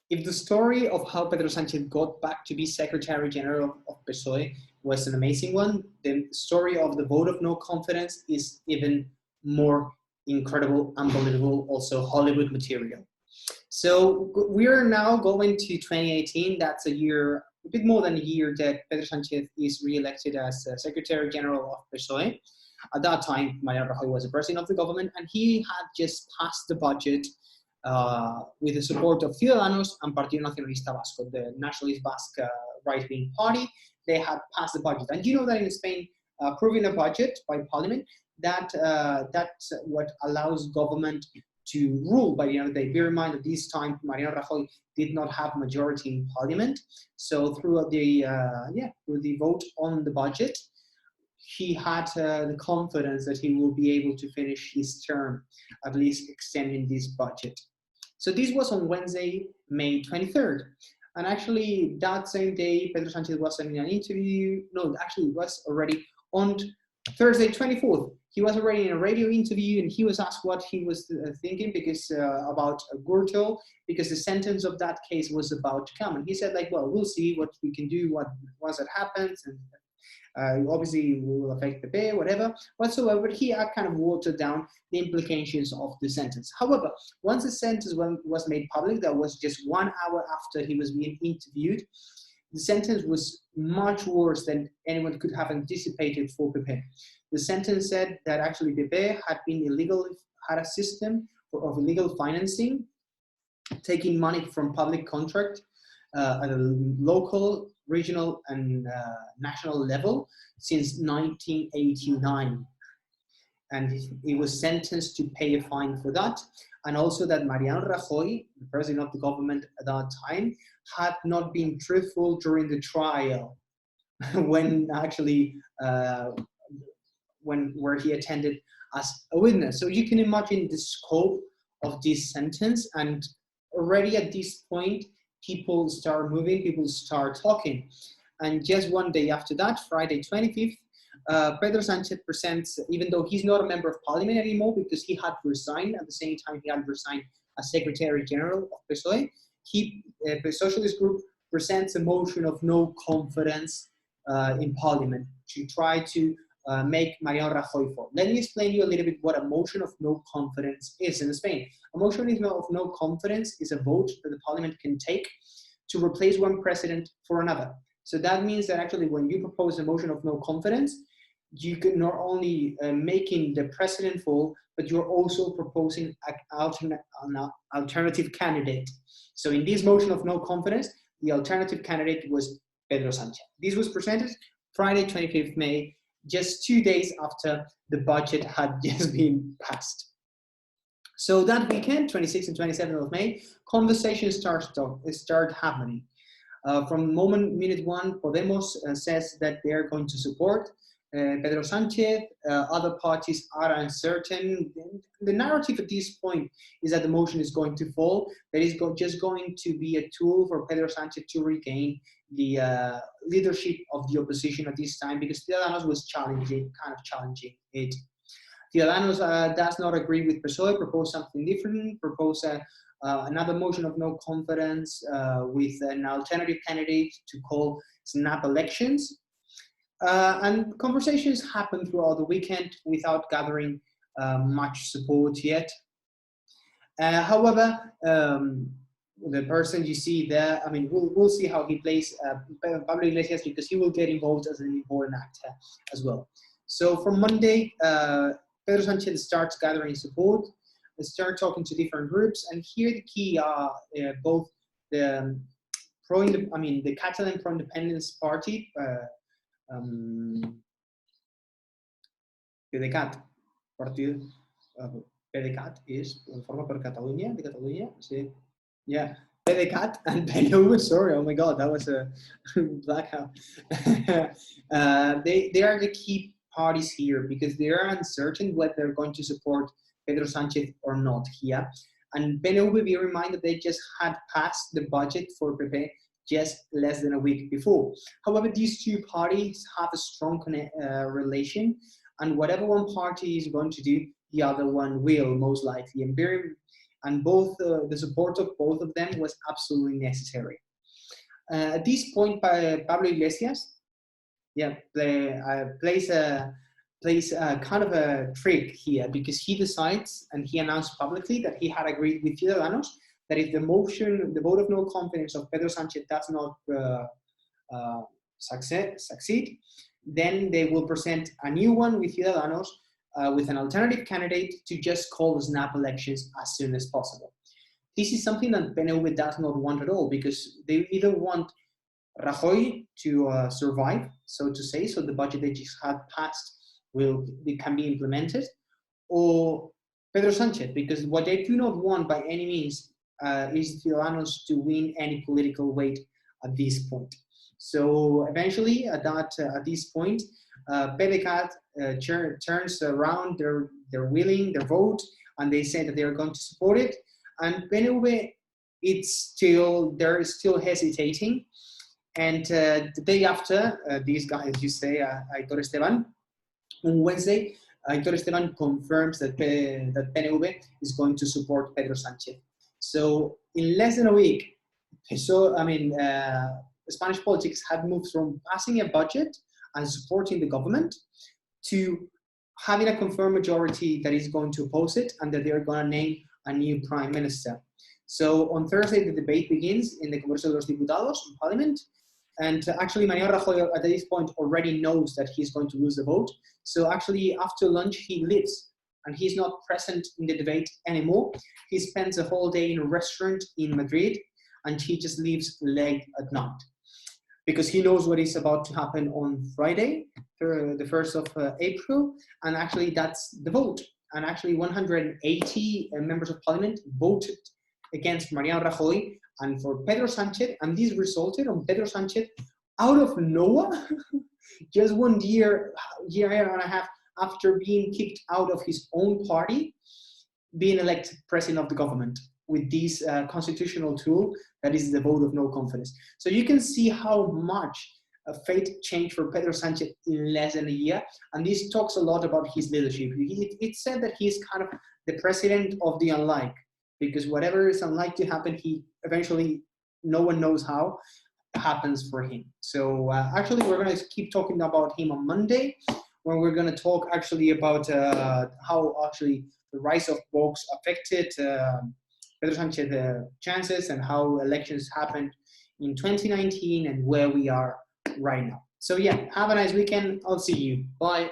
if the story of how Pedro Sánchez got back to be Secretary General of PSOE was an amazing one, the story of the vote of no confidence is even more incredible, unbelievable, also Hollywood material. So we are now going to 2018. That's a year, a bit more than a year that Pedro Sánchez is re-elected as Secretary General of PSOE. At that time, Mariano Rajoy was the president of the government, and he had just passed the budget with the support of Ciudadanos and Partido Nacionalista Vasco, the Nationalist Basque right-wing party. They had passed the budget. And you know that in Spain, approving a budget by parliament, that's what allows government to rule by the end of the day. Bear in mind that this time Mariano Rajoy did not have majority in parliament. So through the vote on the budget, he had the confidence that he will be able to finish his term, at least extending this budget. So this was on Wednesday, May 23rd. And actually that same day, Pedro Sánchez was in an interview. No, actually it was already on Thursday, 24th. He was already in a radio interview, and he was asked what he was thinking because about Gürtel, because the sentence of that case was about to come. And he said, like, well, we'll see what we can do once it happens. And obviously we will affect the pay, whatever, whatsoever. But he kind of watered down the implications of the sentence. However, once the sentence was made public, that was just 1 hour after he was being interviewed, the sentence was much worse than anyone could have anticipated for Pepe. The sentence said that actually Pepe had a system of illegal financing, taking money from public contract at a local, regional, and national level since 1989. And he was sentenced to pay a fine for that. And also that Mariano Rajoy, the president of the government at that time, had not been truthful during the trial when actually, where he attended as a witness. So you can imagine the scope of this sentence, and already at this point, people start moving, people start talking. And just one day after that, Friday 25th, Pedro Sánchez presents, even though he's not a member of parliament anymore because he had resigned at the same time he had resigned as Secretary General of PSOE, the Socialist Group presents a motion of no confidence in parliament to try to make Mariano Rajoy fall. Let me explain you a little bit what a motion of no confidence is in Spain. A motion of no confidence is a vote that the parliament can take to replace one president for another. So that means that actually when you propose a motion of no confidence, you can not only making the president fall, but you're also proposing an alternative candidate. So in this motion of no confidence, the alternative candidate was Pedro Sánchez. This was presented Friday, 25th May, just 2 days after the budget had just been passed. So that weekend, 26th and 27th of May, conversations start happening. From minute one, Podemos says that they're going to support Pedro Sánchez. Other parties are uncertain. The narrative at this point is that the motion is going to fall. That is just going to be a tool for Pedro Sánchez to regain the leadership of the opposition at this time, because Ciudadanos was challenging it. Ciudadanos does not agree with PSOE, propose something different, propose another motion of no confidence with an alternative candidate to call snap elections. And conversations happened throughout the weekend without gathering much support yet. However, the person you see there, I mean, we'll see how he plays Pablo Iglesias, because he will get involved as an important actor as well. So from Monday, Pedro Sánchez starts gathering support, start talking to different groups, and here the key are both the Catalan pro-independence party, PDeCAT, partido, PDeCAT is Forma per Catalunya, de Catalunya, sí. Yeah, PDeCAT and PNV, sorry, oh my God, that was a blackout. They are the key parties here because they are uncertain whether they're going to support Pedro Sánchez or not here. And PNV, be reminded, they just had passed the budget for PP just less than a week before. However, these two parties have a strong relation, and whatever one party is going to do, the other one will most likely. And and the support of both of them was absolutely necessary. At this point, Pablo Iglesias, plays a kind of a trick here, because he decides and he announced publicly that he had agreed with Ciudadanos that if the vote of no confidence of Pedro Sánchez does not succeed, then they will present a new one with Ciudadanos with an alternative candidate to just call the snap elections as soon as possible. This is something that PNV does not want at all, because they either want Rajoy to survive, so to say, so the budget they just had passed can be implemented, or Pedro Sánchez, because what they do not want by any means is Ciudadanos to win any political weight at this point. So eventually, at this point, PDeCAT turns around their vote, and they say that they are going to support it. And PNV, they're still hesitating. And the day after, these guys, you say, Aitor Esteban, on Wednesday, Aitor Esteban confirms that PNV is going to support Pedro Sánchez. So in less than a week, Spanish politics had moved from passing a budget and supporting the government to having a confirmed majority that is going to oppose it, and that they're going to name a new prime minister. So on Thursday, the debate begins in the Congreso de los Diputados in Parliament. And actually, Mariano Rajoy at this point already knows that he's going to lose the vote. So actually, after lunch, he leaves, and he's not present in the debate anymore. He spends a whole day in a restaurant in Madrid, and he just leaves late at night, because he knows what is about to happen on Friday, the 1st of April, and actually that's the vote. And actually 180 members of parliament voted against Mariano Rajoy and for Pedro Sánchez, and this resulted on Pedro Sánchez out of nowhere, just 1 year and a half after being kicked out of his own party, being elected president of the government with this constitutional tool that is the vote of no confidence. So you can see how much fate changed for Pedro Sánchez in less than a year, and this talks a lot about his leadership. It's said that he's kind of the president of the unlike, because whatever is unlike to happen, he eventually, no one knows how, happens for him. So actually, we're going to keep talking about him on Monday, when we're going to talk actually about how actually the rise of Vox affected Pedro Sánchez's chances, and how elections happened in 2019 and where we are right now. So yeah, have a nice weekend. I'll see you. Bye.